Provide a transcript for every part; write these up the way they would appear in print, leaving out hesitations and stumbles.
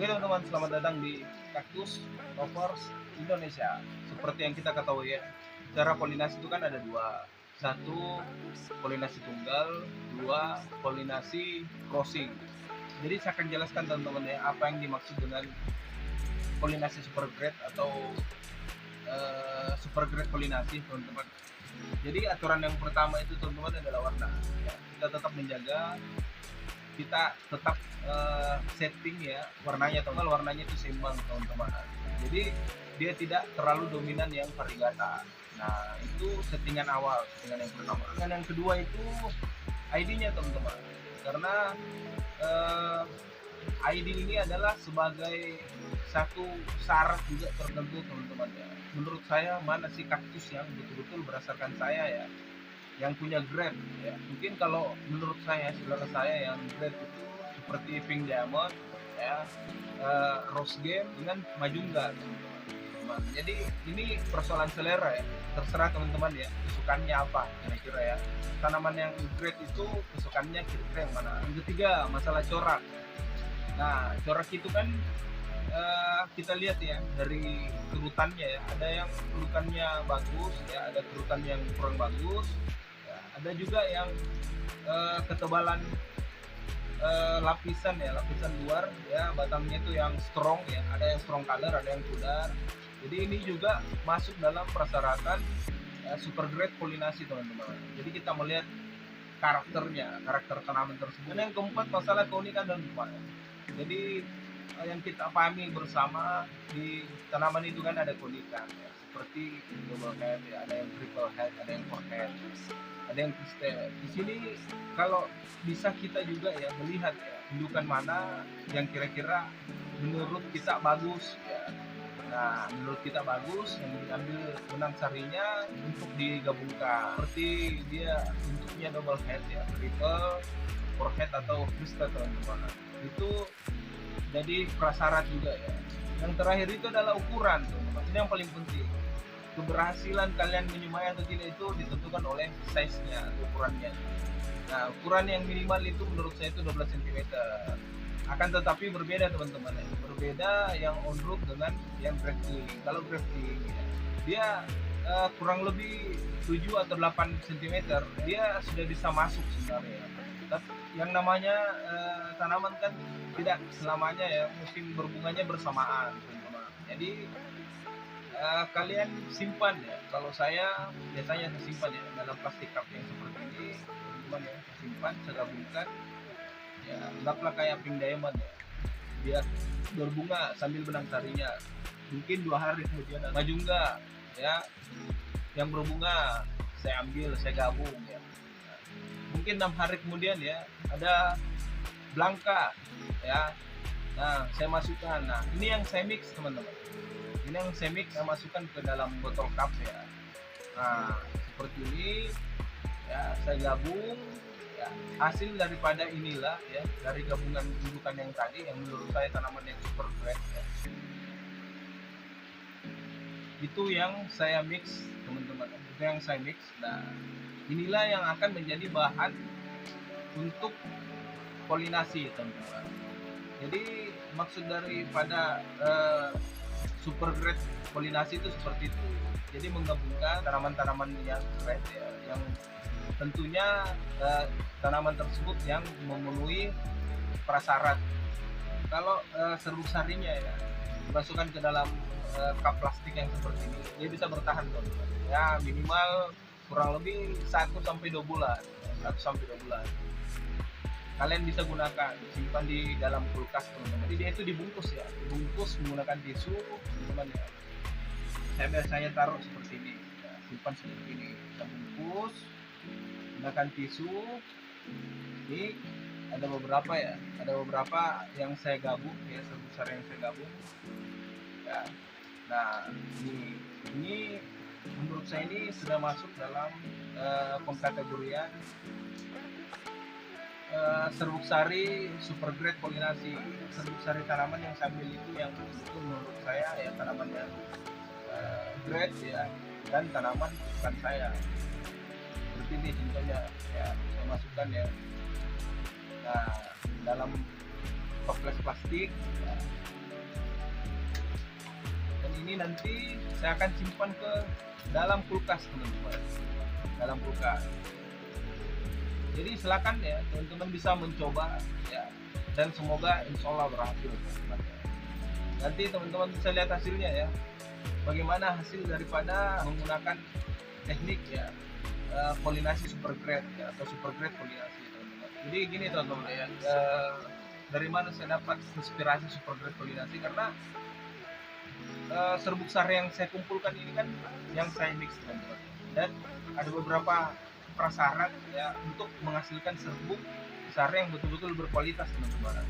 Oke teman-teman, selamat datang di Cactus Lovers Indonesia. Seperti yang kita ketahui ya, cara polinasi itu kan ada dua. Satu, polinasi tunggal. Dua, polinasi crossing. Jadi saya akan jelaskan teman-teman ya, apa yang dimaksud dengan polinasi super grade atau super grade polinasi teman-teman. Jadi aturan yang pertama itu teman-teman adalah warna ya. Kita tetap menjaga, kita tetap setting ya warnanya, warnanya itu seimbang teman-teman. Jadi dia tidak terlalu dominan yang variegata. Nah itu settingan awal, settingan yang pertama. Dan yang kedua itu ID-nya teman-teman, karena ID ini adalah sebagai satu syarat juga tertentu teman-teman ya. Menurut saya mana sih kaktus yang betul-betul berdasarkan saya ya, yang punya grade ya. Mungkin kalau menurut saya, saudara saya yang grade itu seperti Pink Diamond ya, Rose Game dengan Majunga teman-teman. Jadi ini persoalan selera ya, terserah teman-teman ya kesukaannya apa kira-kira ya. Tanaman yang grade itu kesukaannya kira-kira yang mana. Yang ketiga, masalah corak. Nah corak itu kan kita lihat ya dari kerutannya ya, ada yang kerutannya bagus ya, ada kerutan yang kurang bagus ya, ada juga yang ketebalan lapisan ya, lapisan luar ya, batangnya itu yang strong ya, ada yang strong color, ada yang pudar. Jadi ini juga masuk dalam persyaratan super grade polinasi teman-teman. Jadi kita melihat karakternya, karakter tanaman tersebut. Dan yang keempat, masalah keunikan dan rupanya. Jadi yang kita pahami bersama, di tanaman itu kan ada keunikan ya, seperti double head ya, ada yang triple head, ada yang four head, ada yang twisted. Di sini kalau bisa kita juga ya melihat ya indukan mana yang kira-kira menurut kita bagus ya. Nah menurut kita bagus, yang diambil benang sarinya untuk digabungkan, seperti dia bentuknya double head ya, triple, four head atau twisted teman-teman. Itu jadi prasyarat juga ya. Yang terakhir itu adalah ukuran teman-teman. Ini yang paling penting. Keberhasilan kalian menyemai atau tidak itu ditentukan oleh size-nya, ukurannya. Nah ukuran yang minimal itu menurut saya itu 12 cm. Akan tetapi berbeda teman-teman ya. Berbeda yang on root dengan yang grafting. Kalau grafting ya, dia kurang lebih 7 atau 8 cm dia sudah bisa masuk sebenarnya. Yang namanya tanaman kan tidak selamanya ya musim berbunganya bersamaan teman-teman. Jadi kalian simpan ya, kalau saya biasanya saya simpan ya dalam plastik cup yang seperti ini teman-teman ya, saya simpan, saya gabungkan ya, anggaplah kayak Pink Diamond ya, biar berbunga sambil benang sarinya. Mungkin 2 hari kemudian Majunga ya yang berbunga saya ambil, saya gabung ya. Mungkin 6 hari kemudian ya ada Blanca ya, nah saya masukkan. Nah ini yang saya mix teman-teman, ini yang saya mix, saya masukkan ke dalam botol cup ya. Nah seperti ini ya, saya gabung ya, hasil daripada inilah ya, dari gabungan indukan yang tadi yang menurut saya tanaman yang super grade ya, itu yang saya mix teman-teman, itu yang saya mix. Nah inilah yang akan menjadi bahan untuk polinasi teman-teman. Jadi maksud daripada super grade polinasi itu seperti itu. Jadi menggabungkan tanaman-tanaman yang grade ya, yang tentunya tanaman tersebut yang memenuhi prasyarat. Kalau serbuk sarinya ya dimasukkan ke dalam cup plastik yang seperti ini, dia bisa bertahan teman-teman. Ya minimal kurang lebih 1 sampai 2 bulan. 1 sampai 2 bulan. Kalian bisa gunakan, simpan di dalam kulkas teman-teman. Jadi dia itu dibungkus ya, dibungkus menggunakan tisu teman-teman ya. Saya biasanya taruh seperti ini ya, simpan seperti ini, kita bungkus menggunakan tisu. Ini ada beberapa ya, ada beberapa yang saya gabung ya, sebesar yang saya gabung ya. Nah ini menurut saya ini sudah masuk dalam pengkategorian serbuk sari super grade polinasi. Serbuk sari tanaman yang saya ambil itu yang itu menurut saya ya tanaman yang grade ya, dan tanaman bukan saya. Seperti ini contohnya ya, saya masukkan ya. Nah dalam toples plastik ya. Dan ini nanti saya akan simpan ke dalam kulkas teman-teman, dalam kulkas. Jadi silakan ya teman-teman bisa mencoba ya, dan semoga insya Allah berhasil teman-teman. Nanti teman-teman bisa lihat hasilnya ya, bagaimana hasil daripada menggunakan teknik ya polinasi super grade ya, atau super grade polinasi teman-teman. Jadi gini teman-teman ya, dari mana saya dapat inspirasi super grade polinasi, karena serbuk sari yang saya kumpulkan ini kan yang saya mix teman-teman, dan ada beberapa prasyarat ya untuk menghasilkan serbuk sari yang betul-betul berkualitas teman-teman.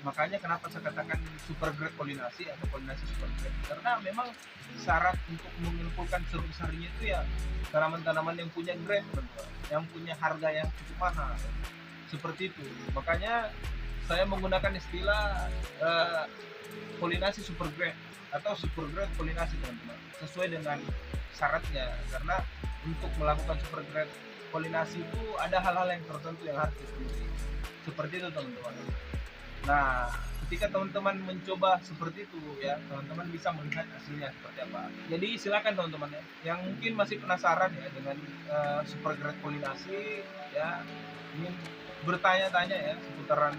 Makanya kenapa saya katakan super grade polinasi atau polinasi super grade, karena memang syarat untuk mengumpulkan serbuk sarinya itu ya tanaman-tanaman yang punya grade teman-teman, yang punya harga yang cukup mahal seperti itu. Makanya saya menggunakan istilah polinasi super grade atau super grade polinasi teman-teman, sesuai dengan syaratnya. Karena untuk melakukan super grade polinasi itu ada hal-hal yang tertentu yang harus dipenuhi seperti itu teman-teman. Nah, ketika teman-teman mencoba seperti itu ya, teman-teman bisa melihat hasilnya seperti apa. Jadi silakan teman-teman ya, yang mungkin masih penasaran ya dengan super grade polinasi ya, ingin bertanya-tanya ya seputaran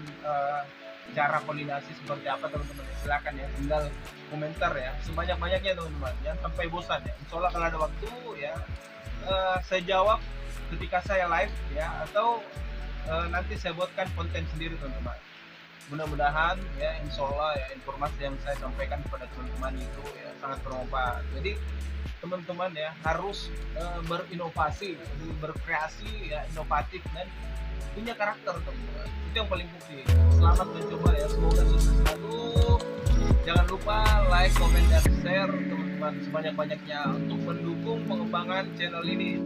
cara polinasi seperti apa teman-teman, silakan ya, tinggal komentar ya sebanyak-banyaknya teman-teman, jangan sampai bosan ya. Insya Allah kalau ada waktu ya saya jawab ketika saya live ya, atau nanti saya buatkan konten sendiri teman-teman. Mudah-mudahan ya insya Allah ya informasi yang saya sampaikan kepada teman-teman itu ya sangat bermanfaat. Jadi teman-teman ya harus berinovasi, berkreasi ya, inovatif dan punya karakter teman-teman. Itu yang paling penting. Selamat mencoba ya, semoga sukses selalu. Jangan lupa like, comment, dan share teman-teman sebanyak-banyaknya untuk mendukung pengembangan channel ini.